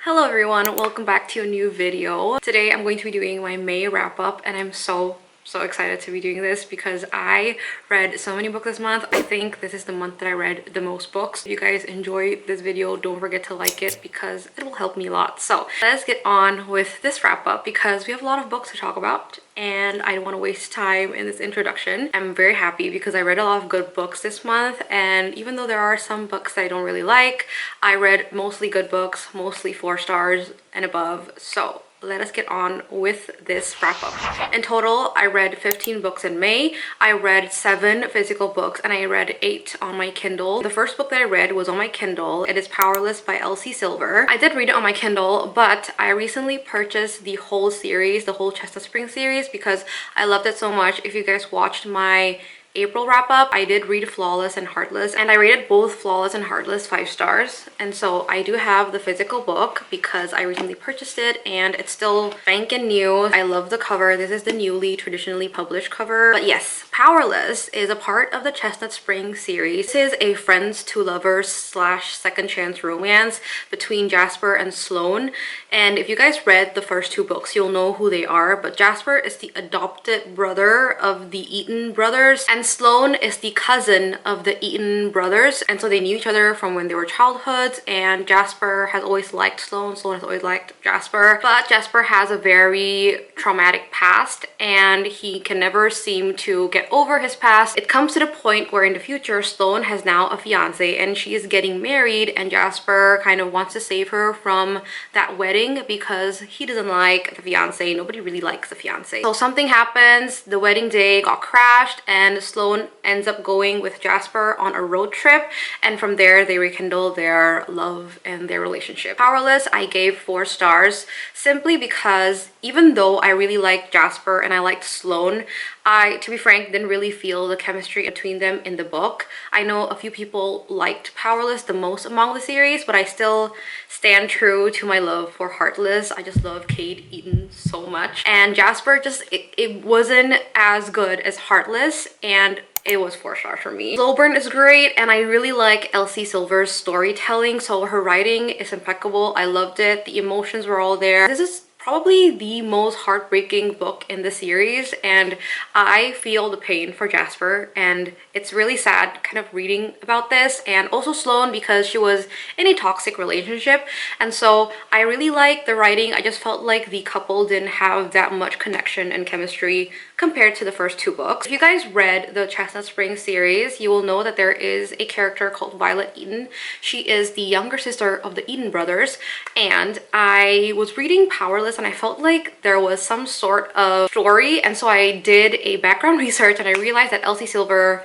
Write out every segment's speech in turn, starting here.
Hello everyone, welcome back to a new video. Today I'm going to be doing my May wrap up and I'm so excited to be doing this because I read so many books this month. I think this is the month that I read the most books. If you guys enjoy this video, don't forget to like it because it will help me a lot. So let's get on with this wrap up because we have a lot of books to talk about and I don't want to waste time in this introduction. I'm very happy because I read a lot of good books this month, and even though there are some books that I don't really like, I read mostly good books, mostly 4 stars and above. So let us get on with this wrap up. In total, I read 15 books in May. I read 7 physical books and I read 8 on my Kindle. The first book that I read was on my Kindle. It is Powerless by Elsie Silver. I did read it on my Kindle, but I recently purchased the whole series, the whole Chestnut Spring series, because I loved it so much. If you guys watched my April wrap up, I did read Flawless and Heartless, and I rated both Flawless and Heartless 5 stars. And so I do have the physical book because I recently purchased it and it's still spanking new. I love the cover. This is the newly traditionally published cover. But yes, Powerless is a part of the Chestnut Spring series. This is a friends to lovers slash second chance romance between Jasper and Sloane. And if you guys read the first 2 books, you'll know who they are. But Jasper is the adopted brother of the Eaton brothers, and Sloane is the cousin of the Eaton brothers, and so they knew each other from when they were childhoods, and Jasper has always liked Sloane, Sloane has always liked Jasper, but Jasper has a very traumatic past and he can never seem to get over his past. It comes to the point where in the future Sloane has now a fiance and she is getting married, and Jasper kind of wants to save her from that wedding because he doesn't like the fiance. Nobody really likes the fiance. So something happens, the wedding day got crashed, and Sloane ends up going with Jasper on a road trip, and from there they rekindle their love and their relationship. Powerless, I gave 4 stars simply because even though I really liked Jasper and I liked Sloane, I, to be frank, didn't really feel the chemistry between them in the book. I know a few people liked Powerless the most among the series, but I still stand true to my love for Heartless. I just love Kate Eaton so much. And Jasper just, it wasn't as good as Heartless, and it was 4 stars for me. Slow burn is great, and I really like Elsie Silver's storytelling, so her writing is impeccable. I loved it. The emotions were all there. This is probably the most heartbreaking book in the series, and I feel the pain for Jasper, and it's really sad kind of reading about this, and also Sloane because she was in a toxic relationship, and so I really like the writing. I just felt like the couple didn't have that much connection and chemistry compared to the first 2 books. If you guys read the Chestnut Spring series, you will know that there is a character called Violet Eaton. She is the younger sister of the Eaton brothers, and I was reading Powerless and I felt like there was some sort of story, and so I did a background research and I realized that Elsie Silver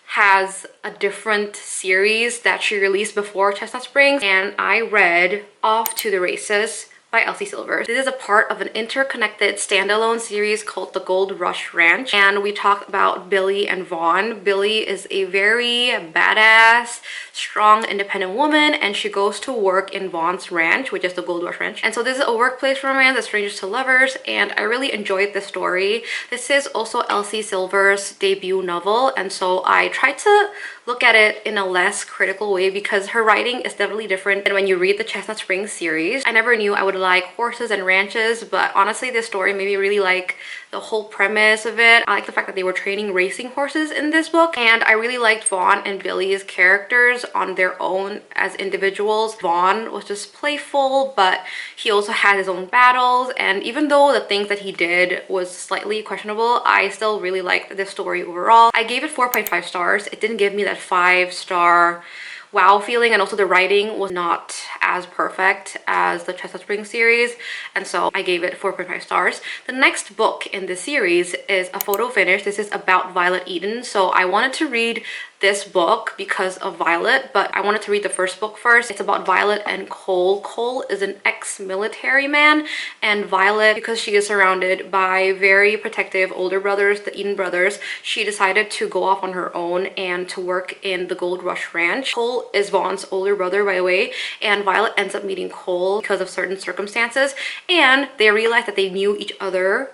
has a different series that she released before Chestnut Springs, and I read Off to the Races by Elsie Silver. This is a part of an interconnected standalone series called The Gold Rush Ranch, and we talked about Billy and Vaughn. Billy is a very badass, strong, independent woman, and she goes to work in Vaughn's ranch, which is the Gold Rush Ranch. And so this is a workplace romance, a strangers to lovers, and I really enjoyed this story. This is also Elsie Silver's debut novel, and so I tried to look at it in a less critical way because her writing is definitely different than when you read the Chestnut Springs series. I never knew I would like horses and ranches, but honestly this story made me really like the whole premise of it. I like the fact that they were training racing horses in this book, and I really liked Vaughn and Billy's characters on their own as individuals. Vaughn was just playful, but he also had his own battles, and even though the things that he did was slightly questionable, I still really liked this story overall. I gave it 4.5 stars. It didn't give me that 5-star wow feeling, and also the writing was not as perfect as the Chestnut Spring series, and so I gave it 4.5 stars. The next book in the series is a photo finish. This is about Violet Eaton, so I wanted to read this book because of Violet, but I wanted to read the first book first. It's about Violet and Cole. Cole is an ex-military man, and Violet, because she is surrounded by very protective older brothers, the Eaton brothers, she decided to go off on her own and to work in the Gold Rush Ranch. Cole is Vaughn's older brother, by the way, and Violet ends up meeting Cole because of certain circumstances, and they realize that they knew each other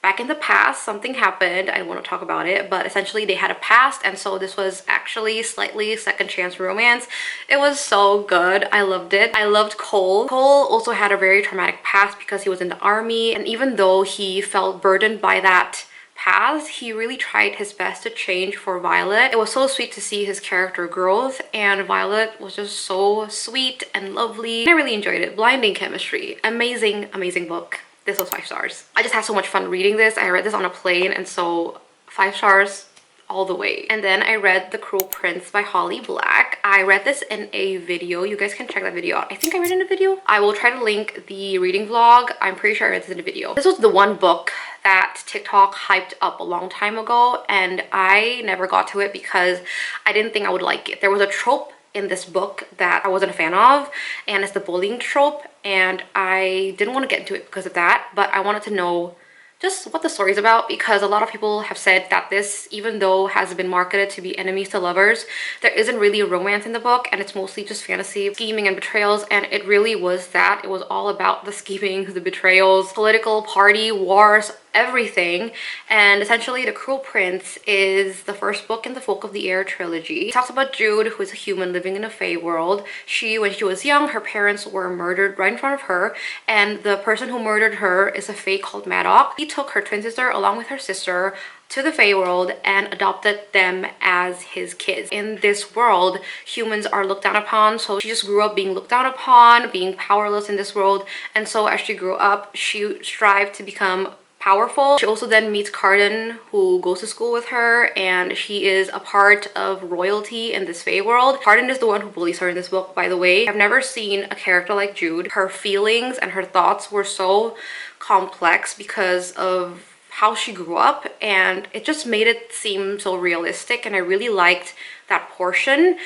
back in the past, something happened. I don't want to talk about it, but essentially they had a past, and so this was actually slightly second chance romance. It was so good. I loved it. I loved Cole. Cole also had a very traumatic past because he was in the army, and even though he felt burdened by that past, he really tried his best to change for Violet. It was so sweet to see his character growth, and Violet was just so sweet and lovely. I really enjoyed it. Blinding chemistry. Amazing, amazing book. This was 5 stars. I just had so much fun reading this. I read this on a plane, and so 5 stars all the way. And then I read The Cruel Prince by Holly Black. I read this in a video. You guys can check that video out. I think I read it in a video. I will try to link the reading vlog. I'm pretty sure I read this in a video. This was the one book that TikTok hyped up a long time ago, and I never got to it because I didn't think I would like it. There was a trope in this book that I wasn't a fan of, and it's the bullying trope, and I didn't want to get into it because of that, but I wanted to know just what the story is about, because a lot of people have said that this, even though has been marketed to be enemies to lovers, there isn't really a romance in the book, and it's mostly just fantasy, scheming, and betrayals. And it really was that. It was all about the scheming, the betrayals, political party, wars, everything. And essentially The Cruel Prince is the first book in the Folk of the Air trilogy. It talks about Jude, who is a human living in a fae world. When she was young, her parents were murdered right in front of her, and the person who murdered her is a fae called Maddox. He took her twin sister along with her sister to the fae world and adopted them as his kids. In this world, humans are looked down upon, so she just grew up being looked down upon, being powerless in this world. And so as she grew up, she strived to become powerful. She also then meets Carden, who goes to school with her, and she is a part of royalty in this fae world. Carden is the one who bullies her in this book, by the way. I've never seen a character like Jude. Her feelings and her thoughts were so complex because of how she grew up, and it just made it seem so realistic, and I really liked that portion.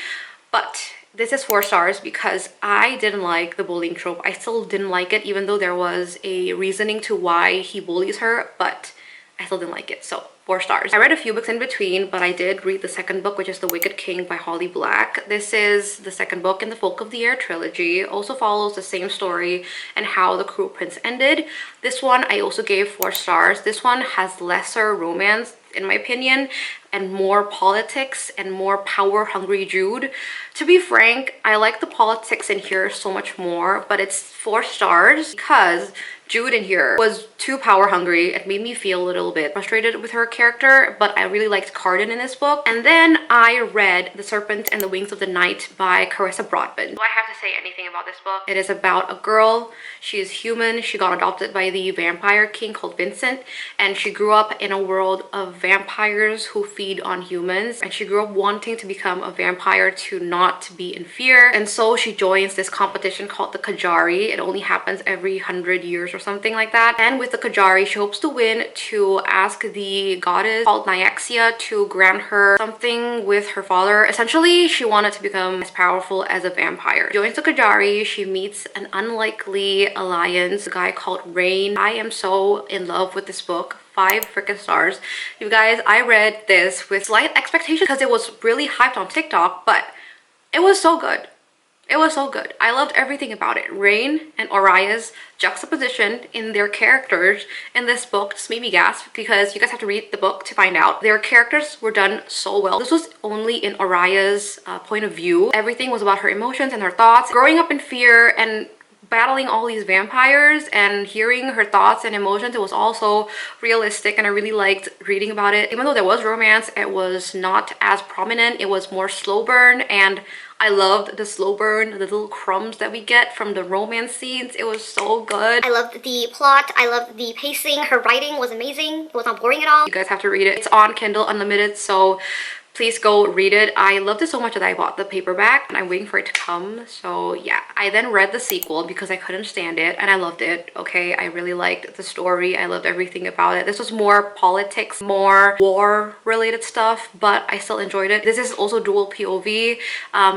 But this is 4 stars because I didn't like the bullying trope. I still didn't like it, even though there was a reasoning to why he bullies her, but I still didn't like it. So 4 stars. I read a few books in between, but I did read the second book, which is The Wicked King by Holly Black. This is the second book in the Folk of the Air trilogy. It also follows the same story and how The Cruel Prince ended. This one I also gave 4 stars. This one has lesser romance, in my opinion, and more politics and more power-hungry Jude. To be frank, I like the politics in here so much more, but it's 4 stars because Jude in here was too power hungry. It made me feel a little bit frustrated with her character, but I really liked Carden in this book. And then I read The Serpent and the Wings of the Night by Carissa Broadbent. Do I have to say anything about this book? It is about a girl. She is human. She got adopted by the vampire king called Vincent, and she grew up in a world of vampires who feed on humans, and she grew up wanting to become a vampire to not be in fear. And so she joins this competition called the Kajari. It only happens every 100 years or something like that, and with the Kajari she hopes to win to ask the goddess called Nyaxia to grant her something with her father. Essentially, she wanted to become as powerful as a vampire. She joins the Kajari. She meets an unlikely alliance, a guy called Rain. I am so in love with this book. 5 freaking stars. You guys, I read this with slight expectations because it was really hyped on TikTok, but it was so good. It was so good. I loved everything about it. Rain and Oria's juxtaposition in their characters in this book just made me gasp, because you guys have to read the book to find out. Their characters were done so well. This was only in Oria's point of view. Everything was about her emotions and her thoughts. Growing up in fear and battling all these vampires and hearing her thoughts and emotions, it was also realistic, and I really liked reading about it. Even though there was romance, it was not as prominent. It was more slow burn, and I loved the slow burn, the little crumbs that we get from the romance scenes. It was so good. I loved the plot. I loved the pacing. Her writing was amazing. It was not boring at all. You guys have to read it. It's on Kindle Unlimited, so please go read it. I loved it so much that I bought the paperback, and I'm waiting for it to come. So yeah, I then read the sequel because I couldn't stand it, and I loved it. Okay, I really liked the story. I loved everything about it. This was more politics, more war related stuff, but I still enjoyed it. This is also dual POV.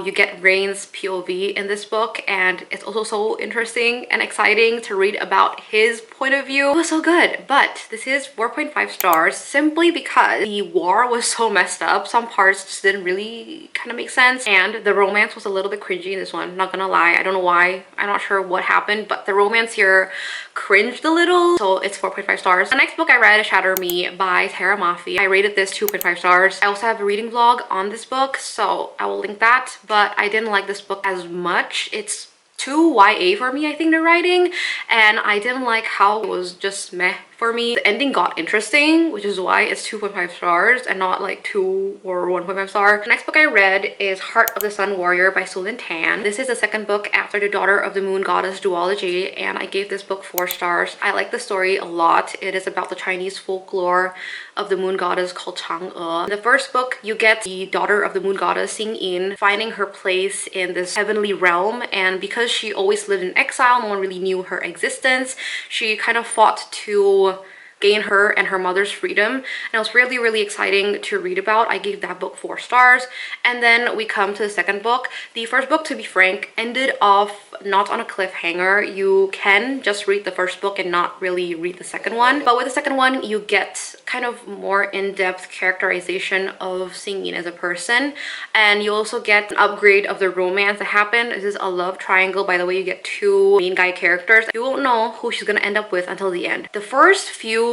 You get Rain's POV in this book, and it's also so interesting and exciting to read about his point of view. It was so good, but this is 4.5 stars simply because the war was so messed up. Some parts just didn't really kind of make sense, and the romance was a little bit cringy in this one, not gonna lie. I don't know why, I'm not sure what happened, but the romance here cringed a little, so it's 4.5 stars. The next book I read is Shatter Me by Tara Mafi. I rated this 2.5 stars. I also have a reading vlog on this book, so I will link that, but I didn't like this book as much. It's too YA for me, I think, the writing, and I didn't like how it was just meh for me. The ending got interesting, which is why it's 2.5 stars and not like 2 or 1.5 star. The next book I read is Heart of the Sun Warrior by Sulan Tan. This is the second book after the Daughter of the Moon Goddess duology, and I gave this book 4 stars. I like the story a lot. It is about the Chinese folklore of the moon goddess called Chang'e. In the first book, you get the Daughter of the Moon Goddess Xing Yin finding her place in this heavenly realm, and because she always lived in exile, no one really knew her existence, she kind of fought to gain her and her mother's freedom, and it was really, really exciting to read about. I gave that book 4 stars. And then we come to the second book. The first book, to be frank, ended off not on a cliffhanger. You can just read the first book and not really read the second one, but with the second one you get kind of more in-depth characterization of Xing Yin as a person, and you also get an upgrade of the romance that happened. This is a love triangle, by the way. You get 2 main guy characters. You won't know who she's gonna end up with until the end. The first few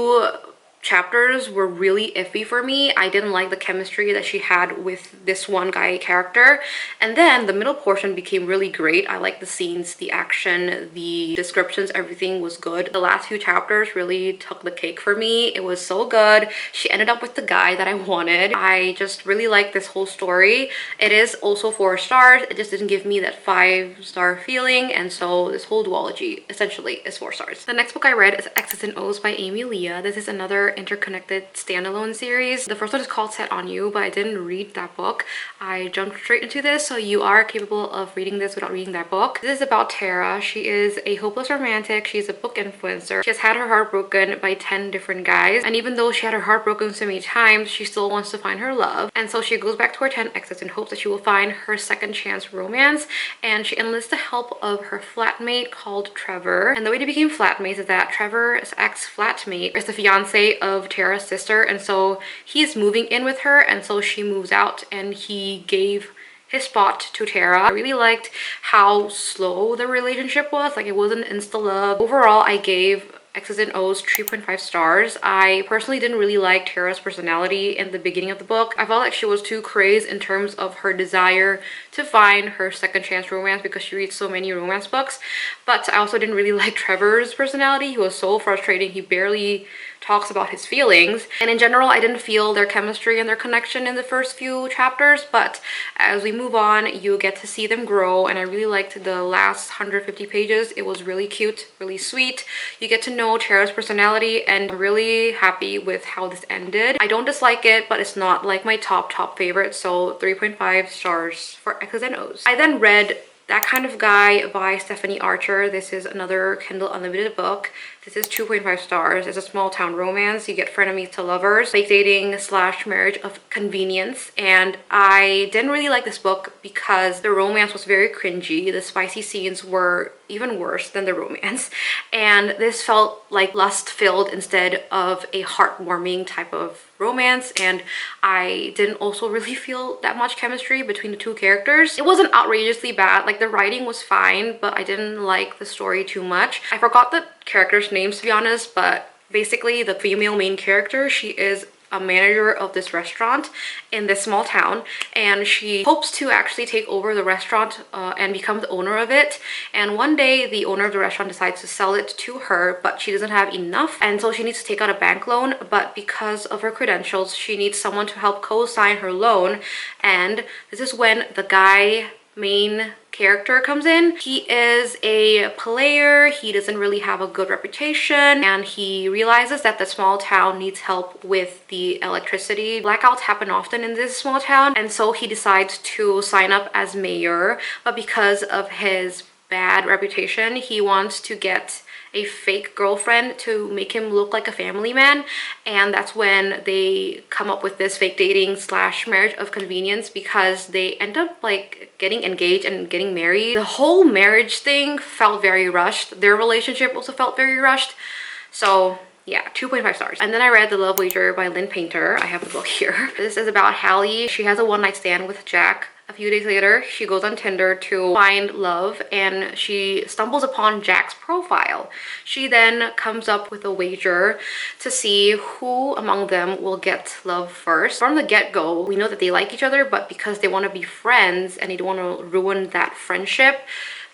chapters were really iffy for me. I didn't like the chemistry that she had with this one guy character, and then the middle portion became really great. I like the scenes, the action, the descriptions, everything was good. The last few chapters really took the cake for me. It was so good. She ended up with the guy that I wanted. I just really like this whole story. It is also 4 stars. It just didn't give me that 5-star feeling, and so this whole duology essentially is 4 stars. The next book I read is X's and O's by Amy Leah. This is another interconnected standalone series. The first one is called Set on You, but I didn't read that book. I jumped straight into this, so you are capable of reading this without reading that book. This is about Tara. She is a hopeless romantic. She's a book influencer. She has had her heart broken by 10 different guys, and even though she had her heart broken so many times, she still wants to find her love, and so she goes back to her 10 exes in hopes that she will find her second chance romance, and she enlists the help of her flatmate called Trevor. And the way they became flatmates is that Trevor's ex-flatmate is the fiance of Tara's sister, and so he's moving in with her, and so she moves out, and he gave his spot to Tara. I really liked how slow the relationship was. Like, it wasn't insta love. Overall, I gave X's and O's 3.5 stars. I personally didn't really like Tara's personality in the beginning of the book. I felt like she was too crazed in terms of her desire to find her second chance romance because she reads so many romance books. But I also didn't really like Trevor's personality. He was so frustrating. He barely talks about his feelings, and in general I didn't feel their chemistry and their connection in the first few chapters, but as we move on you get to see them grow, and I really liked the last 150 pages. It was really cute, really sweet. You get to know Tara's personality, and I'm really happy with how this ended. I don't dislike it, but it's not like my top favorite, so 3.5 stars for X's and O's. I then read That Kind of Guy by Stephanie Archer. This is another Kindle Unlimited book. This is 2.5 stars. It's a small town romance. You get frenemies to lovers, fake dating / marriage of convenience. And I didn't really like this book because the romance was very cringy. The spicy scenes were even worse than the romance. And this felt like lust-filled instead of a heartwarming type of romance, and I didn't also really feel that much chemistry between the 2 characters. It wasn't outrageously bad. Like, the writing was fine, but I didn't like the story too much. I forgot the characters' names, to be honest, but basically the female main character, she is a manager of this restaurant in this small town, and she hopes to actually take over the restaurant and become the owner of it. And one day the owner of the restaurant decides to sell it to her, but she doesn't have enough, and so she needs to take out a bank loan. But because of her credentials, she needs someone to help co-sign her loan, and this is when the guy main character comes in. He is a player. He doesn't really have a good reputation, and he realizes that the small town needs help with the electricity. Blackouts happen often in this small town, and so he decides to sign up as mayor. But because of his bad reputation, he wants to get a fake girlfriend to make him look like a family man, and that's when they come up with this fake dating / marriage of convenience, because they end up like getting engaged and getting married. The whole marriage thing felt very rushed. Their relationship also felt very rushed. So Yeah, 2.5 stars. And then I read The Love Wager by Lynn Painter. I have the book here. This is about Hallie. She has a one-night stand with Jack. A few days later, she goes on Tinder to find love and she stumbles upon Jack's profile. She then comes up with a wager to see who among them will get love first. From the get-go, we know that they like each other, but because they want to be friends and they don't want to ruin that friendship,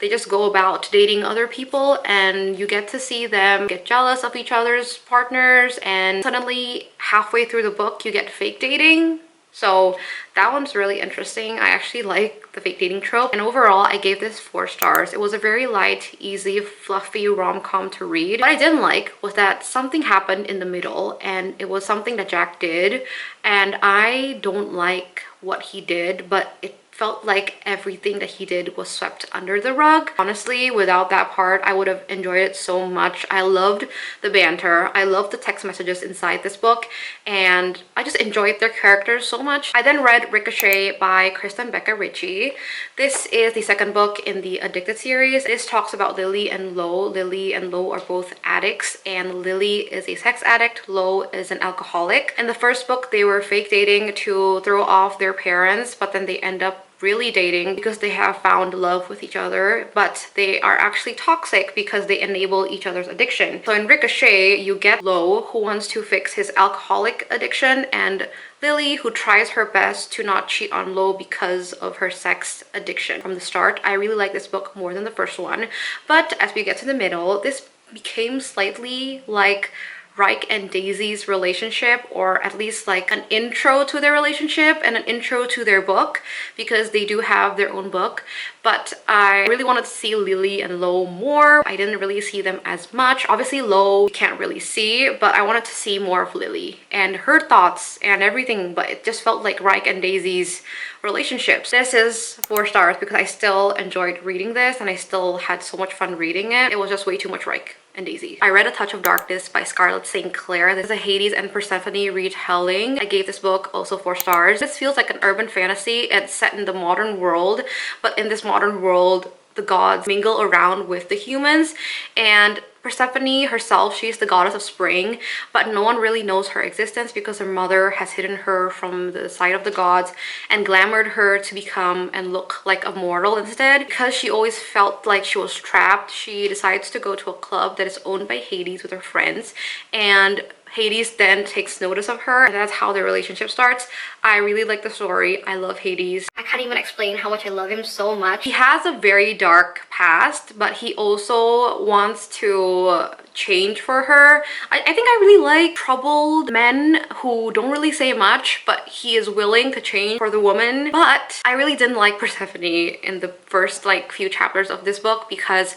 they just go about dating other people, and you get to see them get jealous of each other's partners, and suddenly halfway through the book you get fake dating. So that one's really interesting. I actually like the fake dating trope, and overall I gave this 4 stars. It was a very light, easy, fluffy rom-com to read. What I didn't like was that something happened in the middle, and it was something that Jack did, and I don't like what he did, but it felt like everything that he did was swept under the rug. Honestly, without that part, I would have enjoyed it so much. I loved the banter. I loved the text messages inside this book, and I just enjoyed their characters so much. I then read Ricochet by Kristen Becca Ritchie. This is the second book in the Addicted series. This talks about Lily and Lo. Lily and Lo are both addicts, and Lily is a sex addict. Lo is an alcoholic. In the first book, they were fake dating to throw off their parents, but then they end up really dating because they have found love with each other, but they are actually toxic because they enable each other's addiction. So in Ricochet, you get Lo, who wants to fix his alcoholic addiction, and Lily, who tries her best to not cheat on Lo because of her sex addiction. From the start, I really like this book more than the first one, but as we get to the middle, this became slightly like Reich and Daisy's relationship, or at least like an intro to their relationship and an intro to their book, because they do have their own book. But I really wanted to see Lily and Lo more. I didn't really see them as much. Obviously Lo you can't really see, but I wanted to see more of Lily and her thoughts and everything, but it just felt like Reich and Daisy's relationships. This is 4 stars because I still enjoyed reading this and I still had so much fun reading it. It was just way too much Reich and Daisy. I read A Touch of Darkness by Scarlett St. Clair. This is a Hades and Persephone retelling. I gave this book also 4 stars. This feels like an urban fantasy. It's set in the modern world, but in this modern world, the gods mingle around with the humans, and Persephone herself, she's the goddess of spring, but no one really knows her existence because her mother has hidden her from the sight of the gods and glamored her to become and look like a mortal instead. Because she always felt like she was trapped, she decides to go to a club that is owned by Hades with her friends, and Hades then takes notice of her, and that's how their relationship starts. I really like the story. I love Hades. I can't even explain how much I love him so much. He has a very dark past, but he also wants to change for her. I think I really like troubled men who don't really say much, but he is willing to change for the woman. But I really didn't like Persephone in the first like few chapters of this book because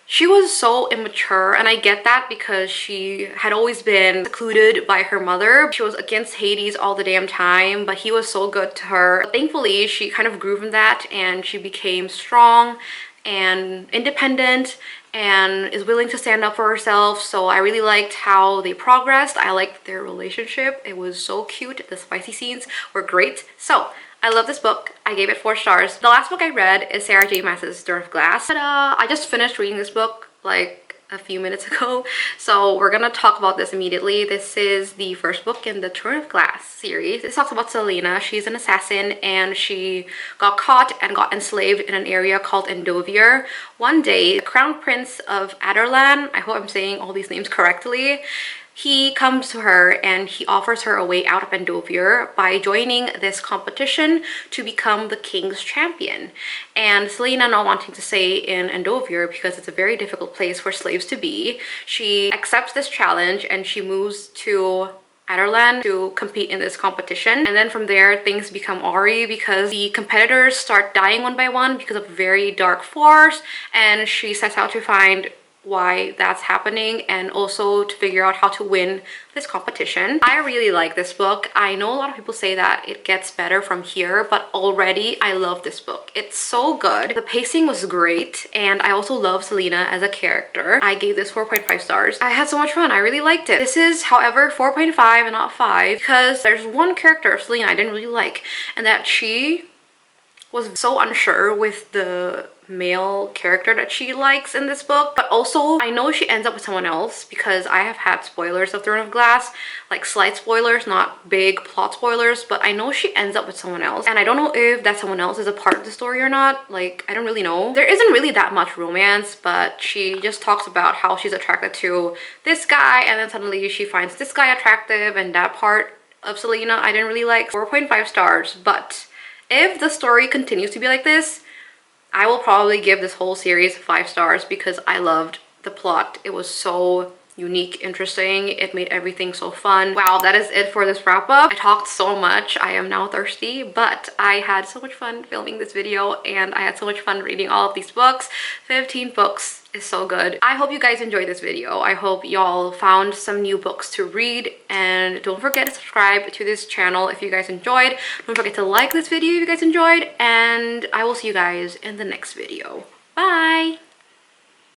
she was so immature, and I get that because she had always been secluded by her mother. She was against Hades all the damn time, but he was so good to her. But thankfully, she kind of grew from that and she became strong and independent and is willing to stand up for herself. So I really liked how they progressed. I liked their relationship. It was so cute. The spicy scenes were great. So I love this book. I gave it 4 stars. The last book I read is Sarah J Maas's Dirt of Glass. But I just finished reading this book like a few minutes ago, so we're gonna talk about this immediately. This is the first book in the Throne of Glass series. This talks about Selena. She's an assassin and she got caught and got enslaved in an area called Endovier. One day, the Crown Prince of Adarlan, I hope I'm saying all these names correctly, he comes to her and he offers her a way out of Endovier by joining this competition to become the king's champion. And Selena, not wanting to stay in Endovier because it's a very difficult place for slaves to be, she accepts this challenge and she moves to Adarlan to compete in this competition. And then from there, things become awry because the competitors start dying one by one because of a very dark force, and she sets out to find why that's happening and also to figure out how to win this competition. I really like this book. I know a lot of people say that it gets better from here, but already I love this book. It's so good. The pacing was great, and I also love Selena as a character. I gave this 4.5 stars. I had so much fun. I really liked it. This is, however, 4.5 and not 5 because there's one character of Selena I didn't really like, and that she was so unsure with the male character that she likes in this book, but also I know she ends up with someone else because I have had spoilers of Throne of Glass, like slight spoilers, not big plot spoilers, but I know she ends up with someone else, and I don't know if that someone else is a part of the story or not. Like, I don't really know. There isn't really that much romance, but she just talks about how she's attracted to this guy, and then suddenly she finds this guy attractive, and that part of Selena I didn't really like. 4.5 stars, but if the story continues to be like this, I will probably give this whole series 5 stars because I loved the plot. It was so unique, interesting. It made everything so fun. Wow, that is it for this wrap up. I talked so much. I am now thirsty, but I had so much fun filming this video and I had so much fun reading all of these books. 15 books is so good. I hope you guys enjoyed this video. I hope y'all found some new books to read, and don't forget to subscribe to this channel if you guys enjoyed. Don't forget to like this video if you guys enjoyed, and I will see you guys in the next video. Bye!